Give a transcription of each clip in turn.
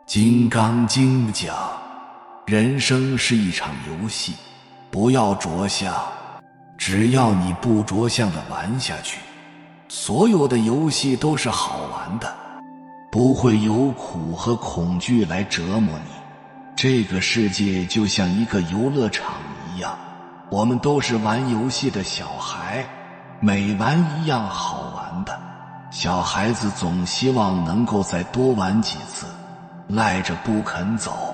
金刚经讲，人生是一场游戏，不要着相，只要你不着相的玩下去，所有的游戏都是好玩的，不会有苦和恐惧来折磨你。这个世界就像一个游乐场一样，我们都是玩游戏的小孩，每玩一样好玩的，小孩子总希望能够再多玩几次，赖着不肯走。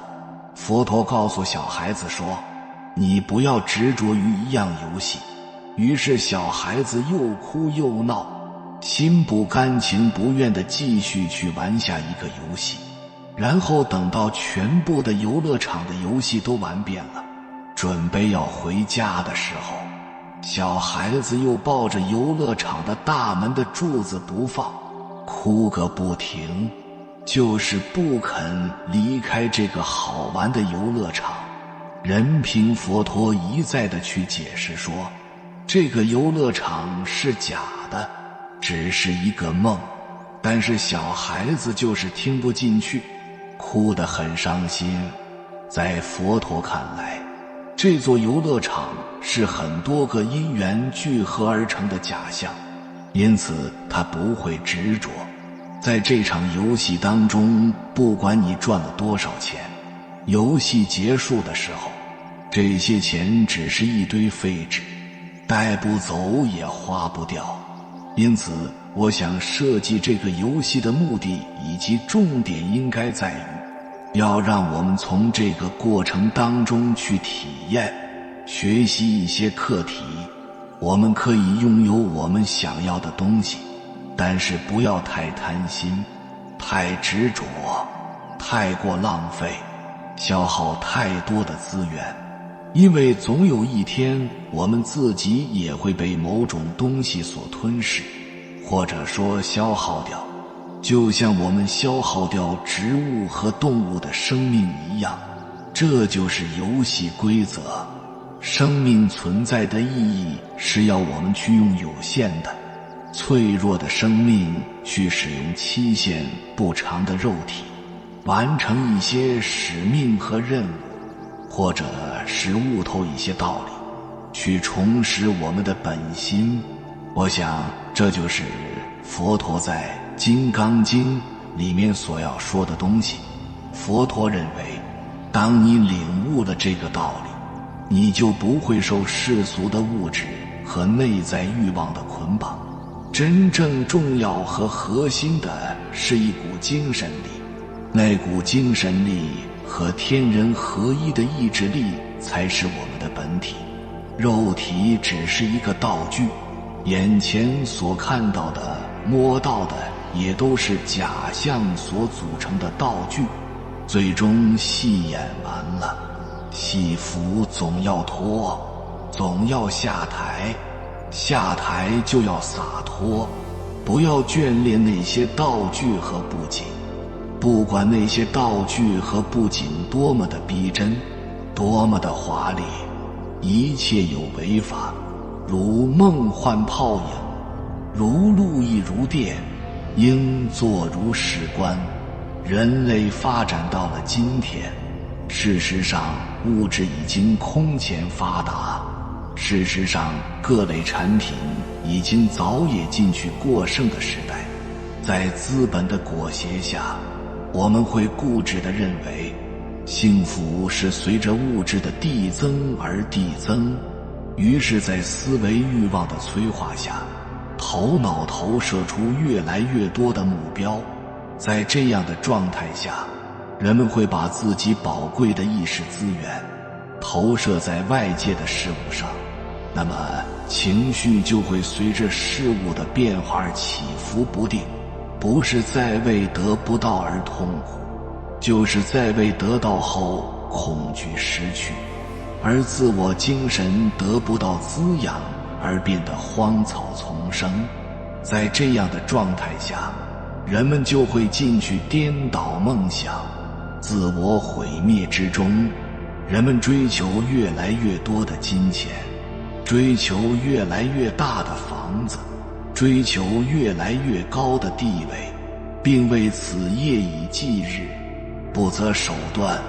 佛陀告诉小孩子说，你不要执着于一样游戏。于是小孩子又哭又闹，心不甘情不愿地继续去玩下一个游戏。然后等到全部的游乐场的游戏都玩遍了，准备要回家的时候，小孩子又抱着游乐场的大门的柱子不放，哭个不停，就是不肯离开这个好玩的游乐场。任凭佛陀一再地去解释说，这个游乐场是假的，只是一个梦，但是小孩子就是听不进去，哭得很伤心。在佛陀看来，这座游乐场是很多个因缘聚合而成的假象，因此他不会执着。在这场游戏当中，不管你赚了多少钱，游戏结束的时候，这些钱只是一堆废纸，带不走也花不掉。因此我想设计这个游戏的目的以及重点应该在于要让我们从这个过程当中去体验学习一些课题。我们可以拥有我们想要的东西，但是不要太贪心，太执着，太过浪费，消耗太多的资源。因为总有一天我们自己也会被某种东西所吞噬，或者说消耗掉，就像我们消耗掉植物和动物的生命一样。这就是游戏规则。生命存在的意义是要我们去用有限的脆弱的生命去使用期限不长的肉体，完成一些使命和任务，或者是悟透一些道理，去重拾我们的本心。我想这就是佛陀在《金刚经》里面所要说的东西。佛陀认为，当你领悟了这个道理，你就不会受世俗的物质和内在欲望的捆绑。真正重要和核心的是一股精神力，那股精神力和天人合一的意志力才是我们的本体。肉体只是一个道具，眼前所看到的摸到的也都是假象所组成的道具。最终戏演完了，戏服总要脱，总要下台，下台就要洒脱。不要眷恋那些道具和布景，不管那些道具和布景多么的逼真，多么的华丽，一切有为法，如梦幻泡影，如露亦如电，应作如是观。人类发展到了今天，事实上物质已经空前发达，事实上各类产品已经早也进去过剩的时代。在资本的裹挟下，我们会固执地认为幸福是随着物质的递增而递增，于是在思维欲望的催化下，头脑投射出越来越多的目标。在这样的状态下，人们会把自己宝贵的意识资源投射在外界的事物上，那么情绪就会随着事物的变化而起伏不定，不是在为得不到而痛苦，就是在为得到后恐惧失去，而自我精神得不到滋养而变得荒草丛生。在这样的状态下，人们就会进去颠倒梦想，自我毁灭之中。人们追求越来越多的金钱，追求越来越大的房子，追求越来越高的地位，并为此夜以继日。不择手段，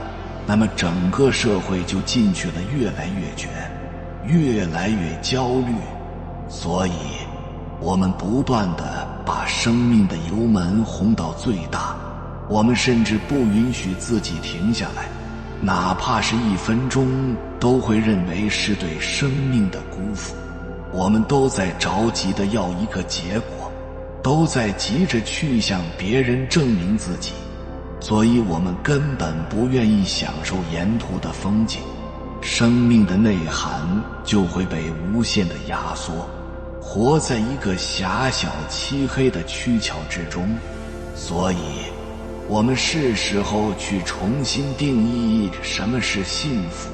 那么整个社会就进去了越来越卷，越来越焦虑。所以我们不断地把生命的油门轰到最大，我们甚至不允许自己停下来，哪怕是1分钟都会认为是对生命的辜负。我们都在着急地要一个结果，都在急着去向别人证明自己，所以我们根本不愿意享受沿途的风景，生命的内涵就会被无限地压缩，活在一个狭小漆黑的躯壳之中。所以我们是时候去重新定义什么是幸福。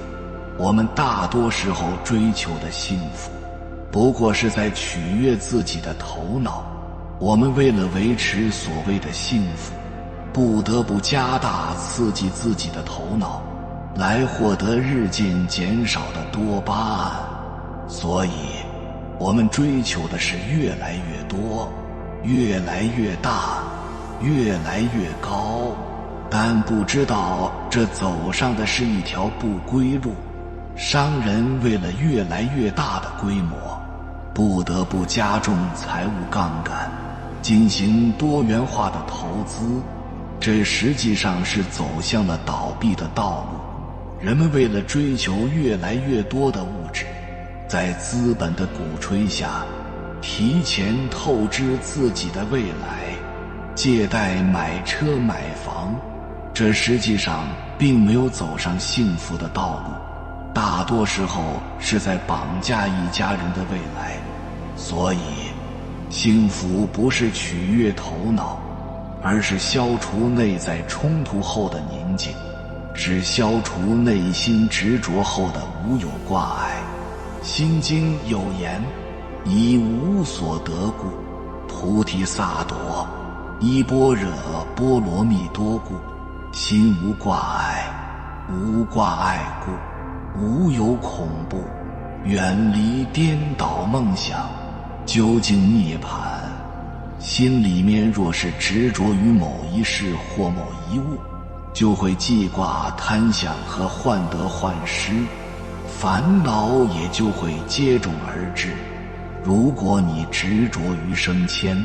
我们大多时候追求的幸福不过是在取悦自己的头脑，我们为了维持所谓的幸福，不得不加大刺激自己的头脑，来获得日渐减少的多巴胺。所以我们追求的是越来越多，越来越大，越来越高，但不知道这走上的是一条不归路。商人为了越来越大的规模，不得不加重财务杠杆，进行多元化的投资，这实际上是走向了倒闭的道路。人们为了追求越来越多的物质，在资本的鼓吹下，提前透支自己的未来，借贷买车买房，这实际上并没有走上幸福的道路，大多时候是在绑架一家人的未来。所以幸福不是取悦头脑，而是消除内在冲突后的宁静，是消除内心执着后的无有挂碍。心经有言：以无所得故，菩提萨埵依般若波罗蜜多故，心无挂碍，无挂碍故，无有恐怖，远离颠倒梦想，究竟涅槃。心里面若是执着于某一事或某一物，就会记挂贪想和患得患失，烦恼也就会接踵而至。如果你执着于升迁，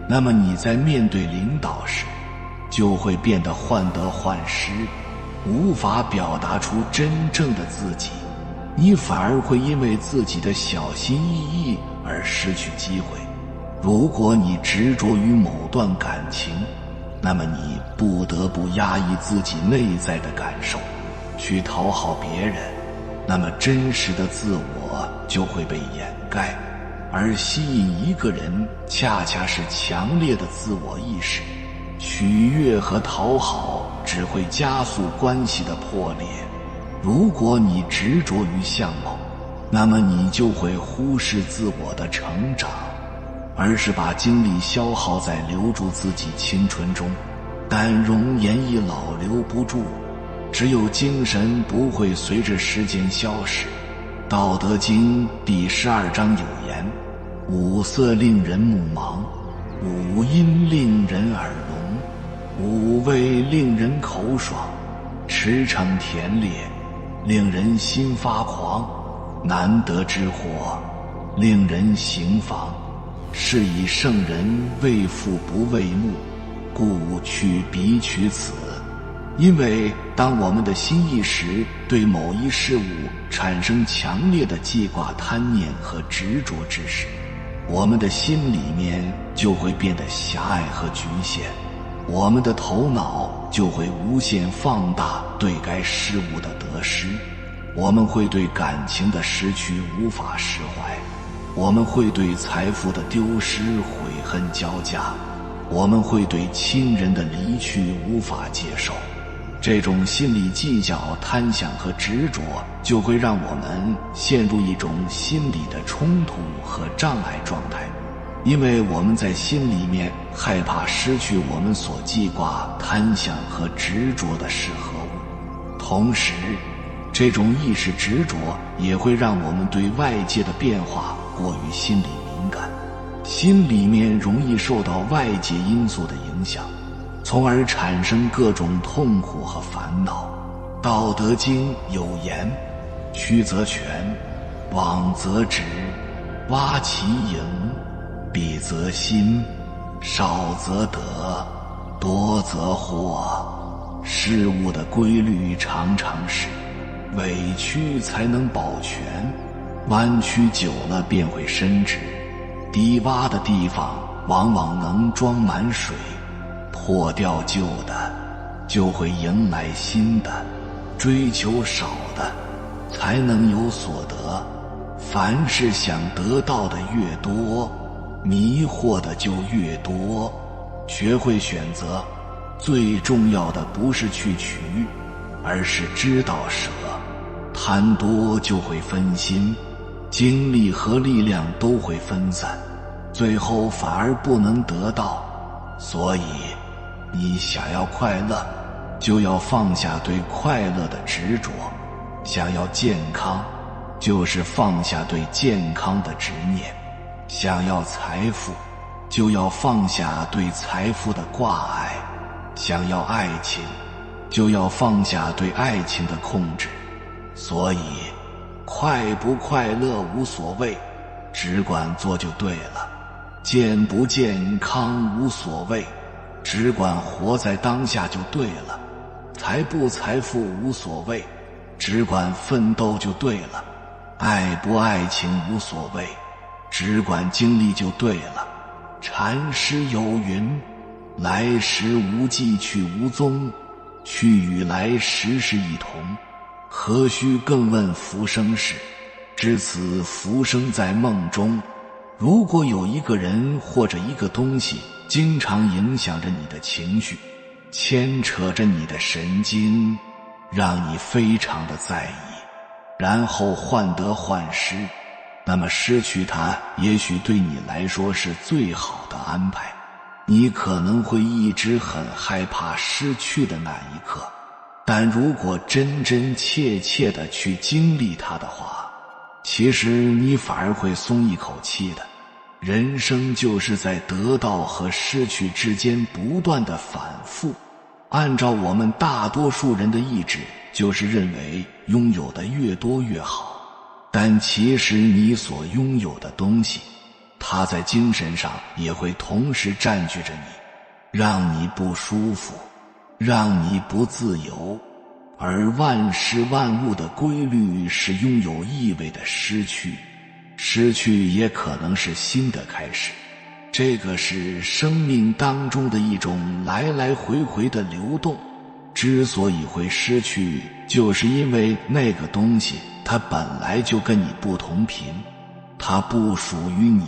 那么你在面对领导时就会变得患得患失，无法表达出真正的自己，你反而会因为自己的小心翼翼而失去机会。如果你执着于某段感情，那么你不得不压抑自己内在的感受，去讨好别人，那么真实的自我就会被掩盖，而吸引一个人恰恰是强烈的自我意识。取悦和讨好只会加速关系的破裂。如果你执着于相貌，那么你就会忽视自我的成长，而是把精力消耗在留住自己青春中。但容颜一老留不住，只有精神不会随着时间消逝。道德经第12章有言：五色令人目盲，五音令人耳聋，五味令人口爽，驰骋甜猎，令人心发狂，难得之货，令人行妨。是以圣人为父不为目，故去彼取此。因为当我们的心意识对某一事物产生强烈的记挂、贪念和执着之时，我们的心里面就会变得狭隘和局限，我们的头脑就会无限放大对该事物的得失，我们会对感情的失去无法释怀，我们会对财富的丢失悔恨交加，我们会对亲人的离去无法接受。这种心理计较、贪想和执着，就会让我们陷入一种心理的冲突和障碍状态，因为我们在心里面害怕失去我们所记挂、贪想和执着的是何物。同时，这种意识执着也会让我们对外界的变化过于心理敏感，心里面容易受到外界因素的影响，从而产生各种痛苦和烦恼。道德经有言：曲则全，枉则直，挖其盈，敝则新，少则得，多则惑。事物的规律常常是委屈才能保全，弯曲久了便会伸直，低洼的地方往往能装满水，破掉旧的就会迎来新的，追求少的才能有所得。凡是想得到的越多，迷惑的就越多。学会选择，最重要的不是去取，而是知道舍。贪多就会分心，精力和力量都会分散，最后反而不能得到。所以你想要快乐，就要放下对快乐的执着；想要健康，就是放下对健康的执念；想要财富，就要放下对财富的挂碍；想要爱情，就要放下对爱情的控制。所以快不快乐无所谓，只管做就对了；健不健康无所谓，只管活在当下就对了；财不财富无所谓，只管奋斗就对了；爱不爱情无所谓，只管经历就对了。禅师有云：来时无迹去无踪，去与来时是一同，何须更问浮生事？至此浮生在梦中。如果有一个人或者一个东西经常影响着你的情绪，牵扯着你的神经，让你非常的在意，然后患得患失，那么失去它也许对你来说是最好的安排。你可能会一直很害怕失去的那一刻，但如果真真切切地去经历它的话，其实你反而会松一口气的。人生就是在得到和失去之间不断的反复。按照我们大多数人的意志，就是认为拥有的越多越好，但其实你所拥有的东西，它在精神上也会同时占据着你，让你不舒服，让你不自由。而万事万物的规律是拥有意味的失去，失去也可能是新的开始。这个是生命当中的一种来来回回的流动。之所以会失去，就是因为那个东西它本来就跟你不同频，它不属于你。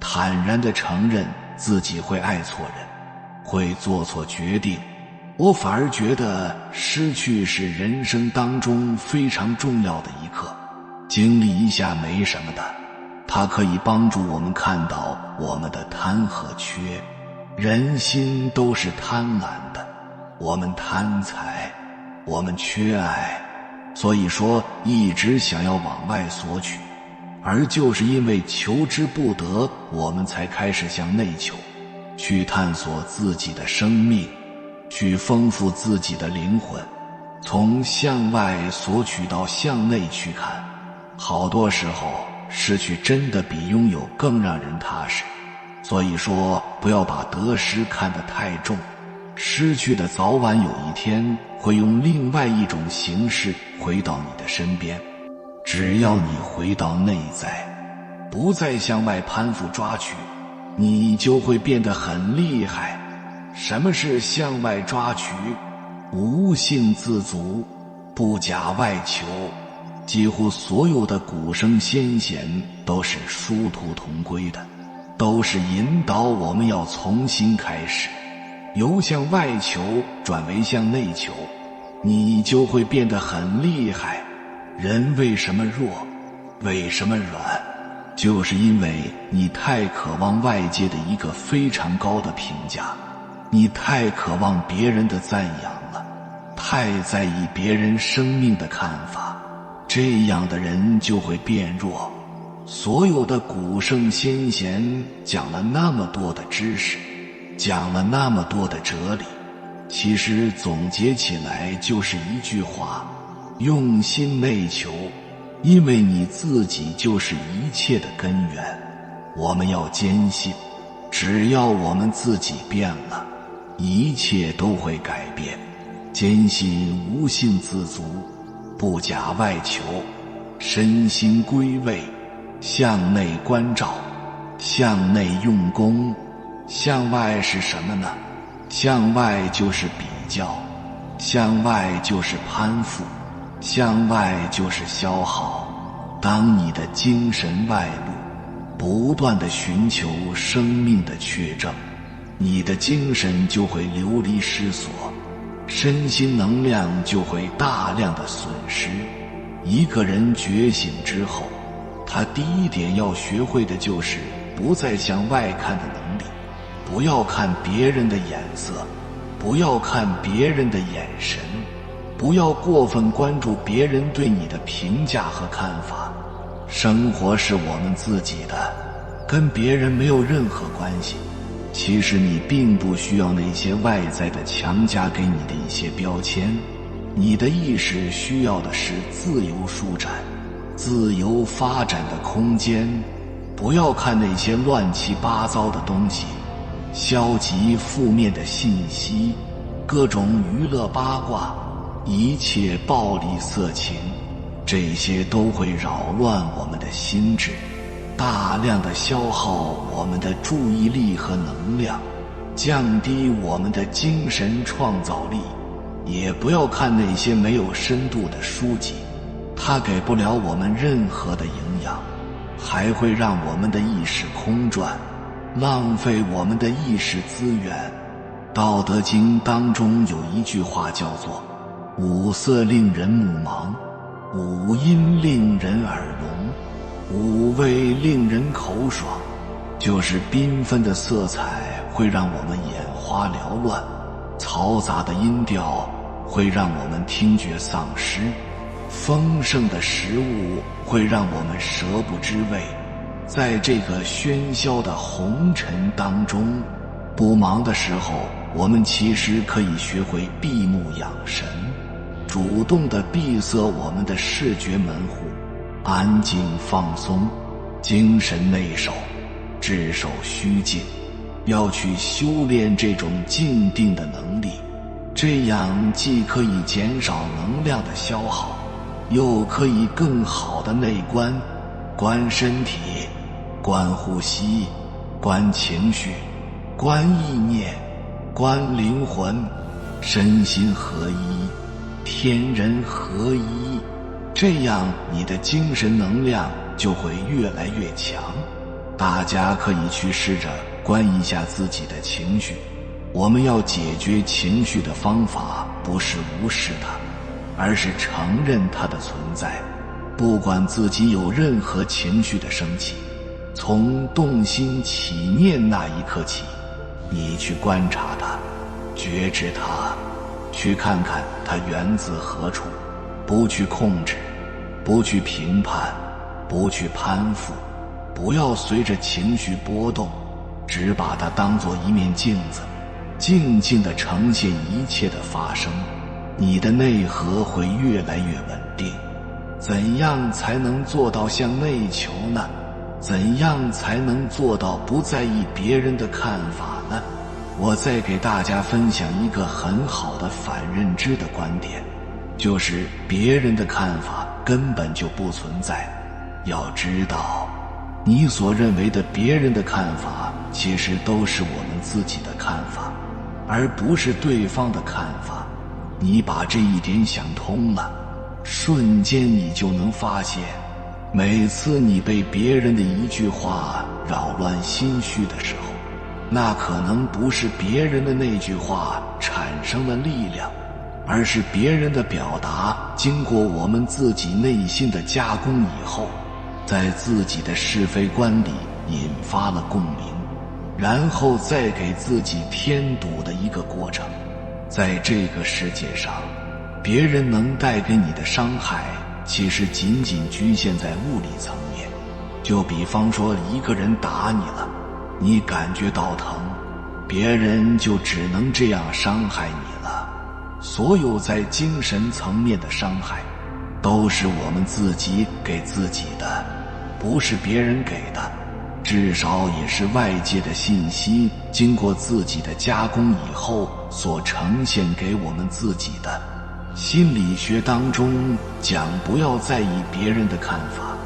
坦然地承认自己会爱错人，会做错决定。我反而觉得失去是人生当中非常重要的一刻，经历一下没什么的，它可以帮助我们看到我们的贪和缺。人心都是贪婪的，我们贪财，我们缺爱，所以说一直想要往外索取，而就是因为求之不得，我们才开始向内求，去探索自己的生命，去丰富自己的灵魂。从向外索取到向内去看，好多时候失去真的比拥有更让人踏实。所以说不要把得失看得太重，失去的早晚有一天会用另外一种形式回到你的身边。只要你回到内在，不再向外攀附抓取，你就会变得很厉害。什么是向外抓取？无性自足，不假外求。几乎所有的古圣先贤都是殊途同归的，都是引导我们要重新开始，由向外求转为向内求，你就会变得很厉害。人为什么弱？为什么软？就是因为你太渴望外界的一个非常高的评价，你太渴望别人的赞扬了，太在意别人生命的看法，这样的人就会变弱。所有的古圣先贤讲了那么多的知识，讲了那么多的哲理，其实总结起来就是一句话：用心内求，因为你自己就是一切的根源。我们要坚信，只要我们自己变了，一切都会改变。坚信无性自足，不假外求，身心归位，向内关照，向内用功。向外是什么呢？向外就是比较，向外就是攀附，向外就是消耗。当你的精神外露，不断地寻求生命的确证，你的精神就会流离失所，身心能量就会大量的损失。一个人觉醒之后，他第一点要学会的就是不再向外看的能力，不要看别人的眼色，不要看别人的眼神，不要过分关注别人对你的评价和看法。生活是我们自己的，跟别人没有任何关系。其实你并不需要那些外在的强加给你的一些标签，你的意识需要的是自由舒展、自由发展的空间。不要看那些乱七八糟的东西，消极负面的信息，各种娱乐八卦，一切暴力色情，这些都会扰乱我们的心智，大量的消耗我们的注意力和能量，降低我们的精神创造力。也不要看那些没有深度的书籍，它给不了我们任何的营养，还会让我们的意识空转，浪费我们的意识资源。道德经当中有一句话叫做五色令人目盲，五音令人耳聋，五味令人口爽。就是缤纷的色彩会让我们眼花缭乱，嘈杂的音调会让我们听觉丧失，丰盛的食物会让我们舌不知味。在这个喧嚣的红尘当中，不忙的时候，我们其实可以学会闭目养神，主动地闭塞我们的视觉门户，安静放松，精神内守，智守虚静。要去修炼这种静定的能力，这样既可以减少能量的消耗，又可以更好的内观，观身体，观呼吸，观情绪，观意念，观灵魂，身心合一，天人合一。这样你的精神能量就会越来越强。大家可以去试着观一下自己的情绪。我们要解决情绪的方法不是无视它，而是承认它的存在。不管自己有任何情绪的升起，从动心起念那一刻起，你去观察它，觉知它，去看看它源自何处，不去控制，不去评判，不去攀附，不要随着情绪波动，只把它当作一面镜子，静静地呈现一切的发生。你的内核会越来越稳定。怎样才能做到向内求呢？怎样才能做到不在意别人的看法呢？我再给大家分享一个很好的反认知的观点，就是别人的看法根本就不存在。要知道，你所认为的别人的看法，其实都是我们自己的看法，而不是对方的看法。你把这一点想通了，瞬间你就能发现，每次你被别人的一句话扰乱心绪的时候，那可能不是别人的那句话产生了力量，而是别人的表达经过我们自己内心的加工以后，在自己的是非观里引发了共鸣，然后再给自己添堵的一个过程。在这个世界上，别人能带给你的伤害其实仅仅局限在物理层面。就比方说一个人打你了，你感觉到疼，别人就只能这样伤害你了。所有在精神层面的伤害，都是我们自己给自己的，不是别人给的，至少也是外界的信息经过自己的加工以后所呈现给我们自己的。心理学当中讲不要在意别人的看法，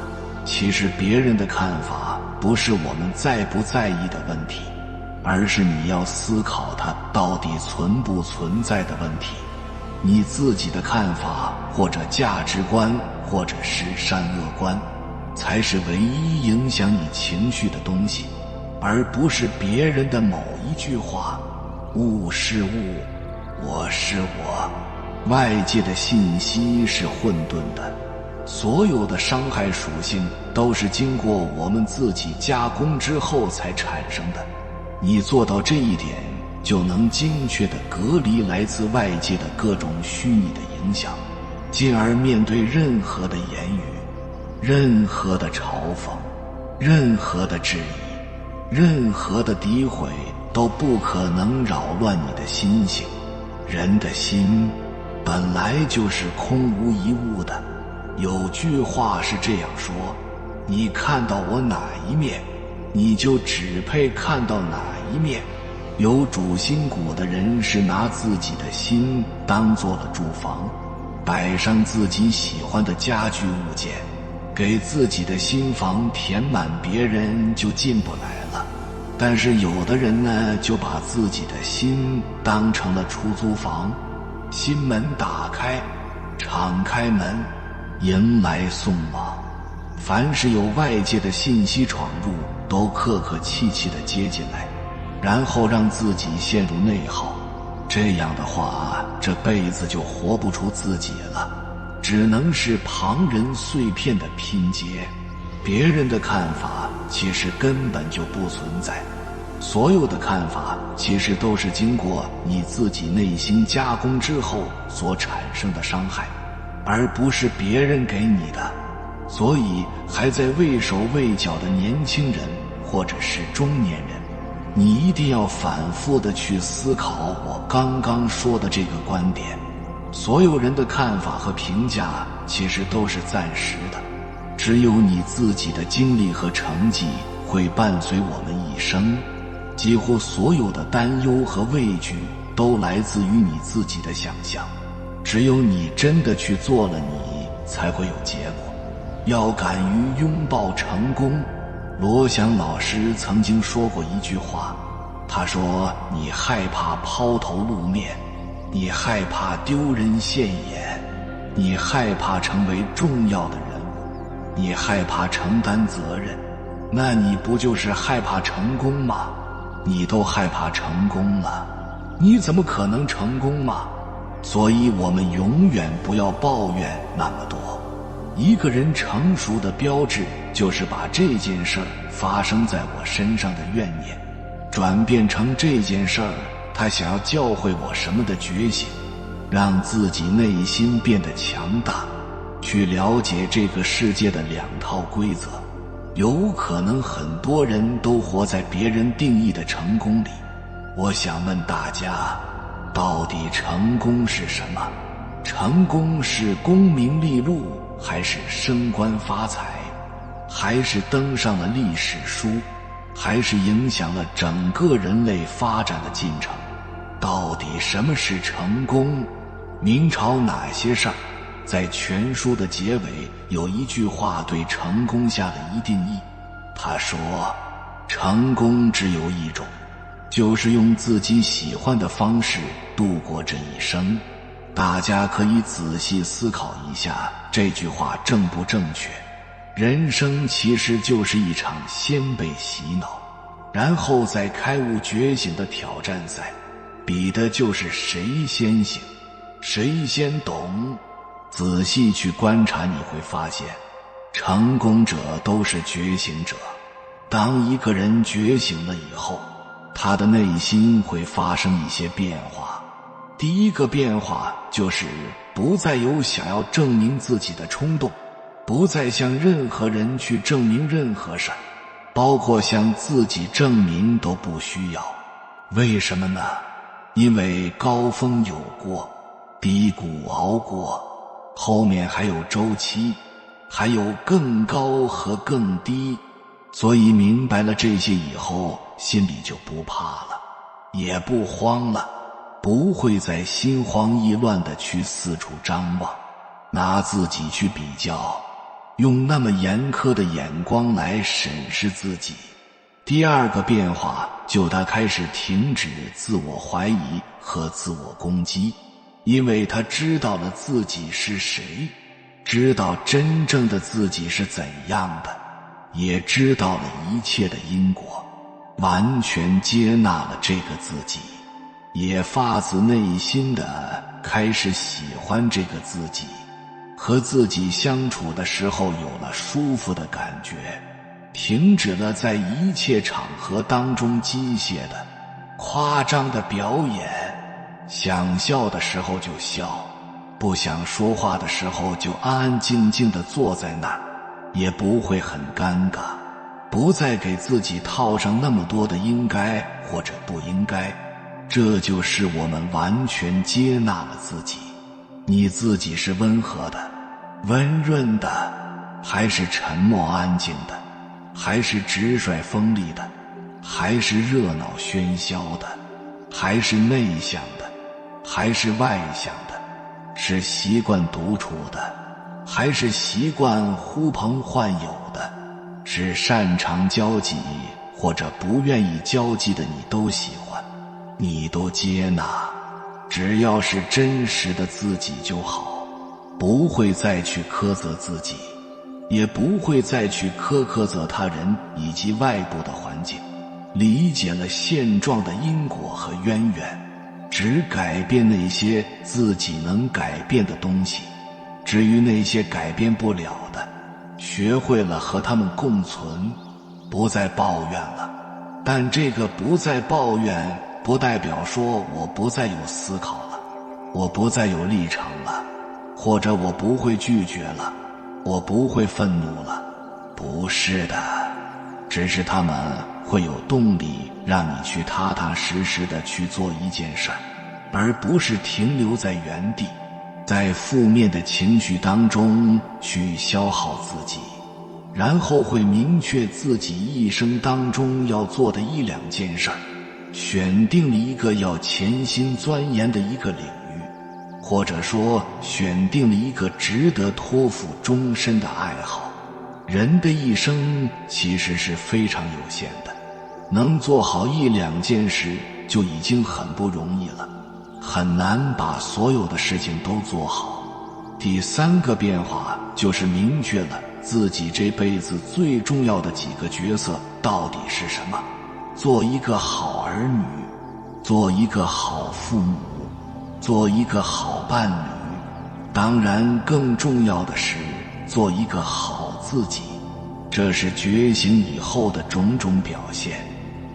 其实别人的看法不是我们在不在意的问题，而是你要思考它到底存不存在的问题。你自己的看法或者价值观或者是善恶观，才是唯一影响你情绪的东西，而不是别人的某一句话。物是物，我是我。外界的信息是混沌的，所有的伤害属性都是经过我们自己加工之后才产生的。你做到这一点，就能精确地隔离来自外界的各种虚拟的影响，进而面对任何的言语、任何的嘲讽、任何的质疑、任何的诋毁，都不可能扰乱你的心性。人的心本来就是空无一物的，有句话是这样说：你看到我哪一面，你就只配看到哪一面。有主心骨的人是拿自己的心当做了住房，摆上自己喜欢的家具物件，给自己的心房填满，别人就进不来了。但是有的人呢，就把自己的心当成了出租房，心门打开，敞开门，迎来送往，凡是有外界的信息闯入，都客客气气地接进来，然后让自己陷入内耗。这样的话，这辈子就活不出自己了，只能是旁人碎片的拼接。别人的看法其实根本就不存在，所有的看法其实都是经过你自己内心加工之后所产生的伤害，而不是别人给你的。所以还在畏手畏脚的年轻人或者是中年人，你一定要反复地去思考我刚刚说的这个观点。所有人的看法和评价其实都是暂时的，只有你自己的经历和成绩会伴随我们一生。几乎所有的担忧和畏惧都来自于你自己的想象，只有你真的去做了，你才会有结果。要敢于拥抱成功。罗翔老师曾经说过一句话，他说：你害怕抛头露面，你害怕丢人现眼，你害怕成为重要的人物，你害怕承担责任，那你不就是害怕成功吗？你都害怕成功了，你怎么可能成功吗？所以我们永远不要抱怨那么多。一个人成熟的标志，就是把这件事儿发生在我身上的怨念，转变成这件事儿他想要教会我什么的觉醒，让自己内心变得强大，去了解这个世界的两套规则。有可能很多人都活在别人定义的成功里，我想问大家，到底成功是什么？成功是功名利禄，还是升官发财，还是登上了历史书，还是影响了整个人类发展的进程？到底什么是成功？明朝哪些事儿？在全书的结尾有一句话对成功下了一定义，他说：成功只有一种，就是用自己喜欢的方式度过这一生。大家可以仔细思考一下这句话正不正确。人生其实就是一场先被洗脑，然后再开悟觉醒的挑战赛，比的就是谁先醒，谁先懂。仔细去观察，你会发现成功者都是觉醒者。当一个人觉醒了以后，他的内心会发生一些变化。第一个变化就是不再有想要证明自己的冲动，不再向任何人去证明任何事儿，包括向自己证明都不需要。为什么呢？因为高峰有过，低谷熬过，后面还有周期，还有更高和更低。所以明白了这些以后，心里就不怕了，也不慌了，不会再心慌意乱地去四处张望，拿自己去比较，用那么严苛的眼光来审视自己。第二个变化，他开始停止自我怀疑和自我攻击，因为他知道了自己是谁，知道真正的自己是怎样的，也知道了一切的因果，完全接纳了这个自己，也发自内心的开始喜欢这个自己，和自己相处的时候有了舒服的感觉，停止了在一切场合当中机械的、夸张的表演，想笑的时候就笑，不想说话的时候就安安静静地坐在那儿，也不会很尴尬，不再给自己套上那么多的应该或者不应该。这就是我们完全接纳了自己。你自己是温和的、温润的，还是沉默安静的，还是直率锋利的，还是热闹喧嚣的，还是内向的，还是外向的，是习惯独处的，还是习惯呼朋唤友的，是擅长交际或者不愿意交际的，你都喜欢，你都接纳，只要是真实的自己就好，不会再去苛责自己，也不会再去苛责他人以及外部的环境，理解了现状的因果和渊源，只改变那些自己能改变的东西，至于那些改变不了的，学会了和他们共存，不再抱怨了。但这个不再抱怨，不代表说我不再有思考了，我不再有立场了，或者我不会拒绝了，我不会愤怒了。不是的，只是他们会有动力让你去踏踏实实的去做一件事儿，而不是停留在原地，在负面的情绪当中去消耗自己，然后会明确自己一生当中要做的一两件事儿，选定了一个要潜心钻研的一个领域，或者说选定了一个值得托付终身的爱好。人的一生其实是非常有限的，能做好一两件事就已经很不容易了，很难把所有的事情都做好。第三个变化就是明确了自己这辈子最重要的几个角色到底是什么，做一个好儿女，做一个好父母，做一个好伴侣，当然更重要的是做一个好自己。这是觉醒以后的种种表现，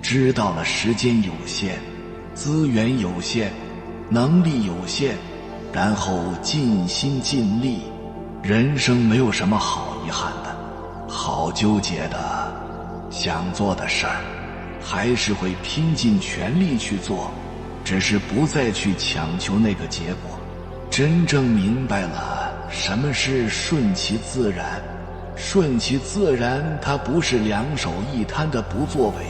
知道了时间有限，资源有限，能力有限，然后尽心尽力。人生没有什么好遗憾的，好纠结的，想做的事儿还是会拼尽全力去做，只是不再去强求那个结果。真正明白了什么是顺其自然，顺其自然它不是两手一摊的不作为，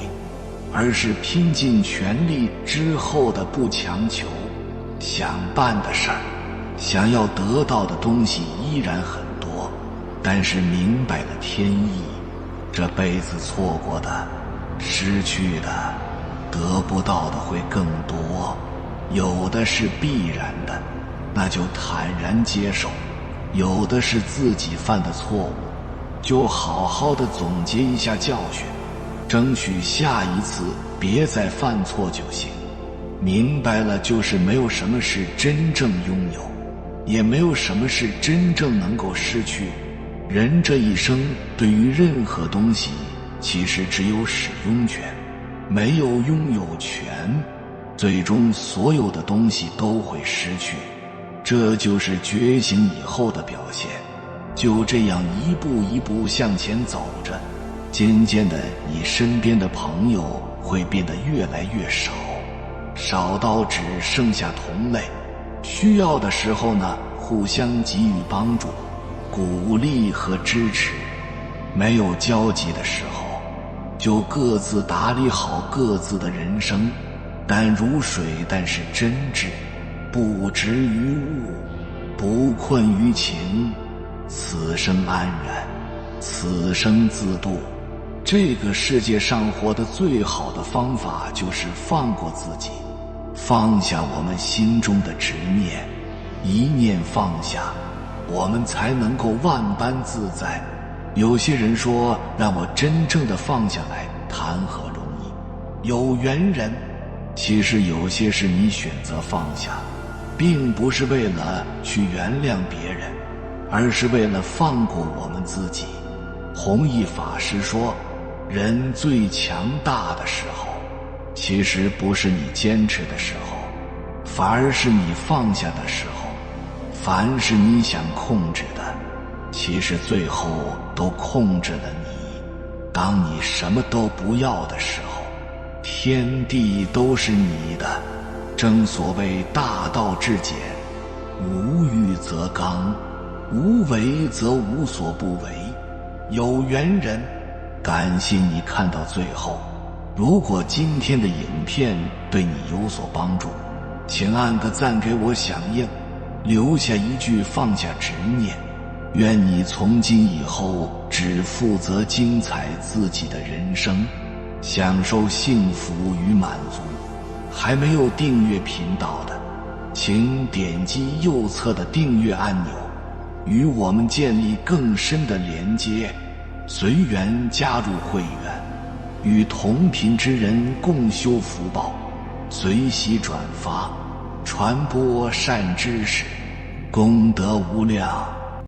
而是拼尽全力之后的不强求。想办的事儿，想要得到的东西依然很多，但是明白了天意，这辈子错过的、失去的、得不到的会更多，有的是必然的，那就坦然接受；有的是自己犯的错误，就好好的总结一下教训，争取下一次别再犯错就行。明白了，就是没有什么是真正拥有，也没有什么是真正能够失去。人这一生对于任何东西其实只有使用权，没有拥有权，最终所有的东西都会失去。这就是觉醒以后的表现。就这样一步一步向前走着，渐渐的你身边的朋友会变得越来越少，少到只剩下同类，需要的时候呢，互相给予帮助、鼓励和支持；没有交集的时候，就各自打理好各自的人生。淡如水，但是真挚；不执于物，不困于情。此生安然，此生自度。这个世界上活得最好的方法就是放过自己，放下我们心中的执念。一念放下，我们才能够万般自在。有些人说，让我真正的放下来，谈何容易？有缘人，其实有些事你选择放下，并不是为了去原谅别人，而是为了放过我们自己。弘一法师说，人最强大的时候，其实不是你坚持的时候，反而是你放下的时候。凡是你想控制的，其实最后都控制了你。当你什么都不要的时候，天地都是你的。正所谓大道至简，无欲则刚，无为则无所不为。有缘人，感谢你看到最后。如果今天的影片对你有所帮助，请按个赞给我响应，留下一句放下执念。愿你从今以后只负责精彩自己的人生，享受幸福与满足。还没有订阅频道的，请点击右侧的订阅按钮，与我们建立更深的连接。随缘加入会员，与同频之人共修福报，随喜转发，传播善知识，功德无量。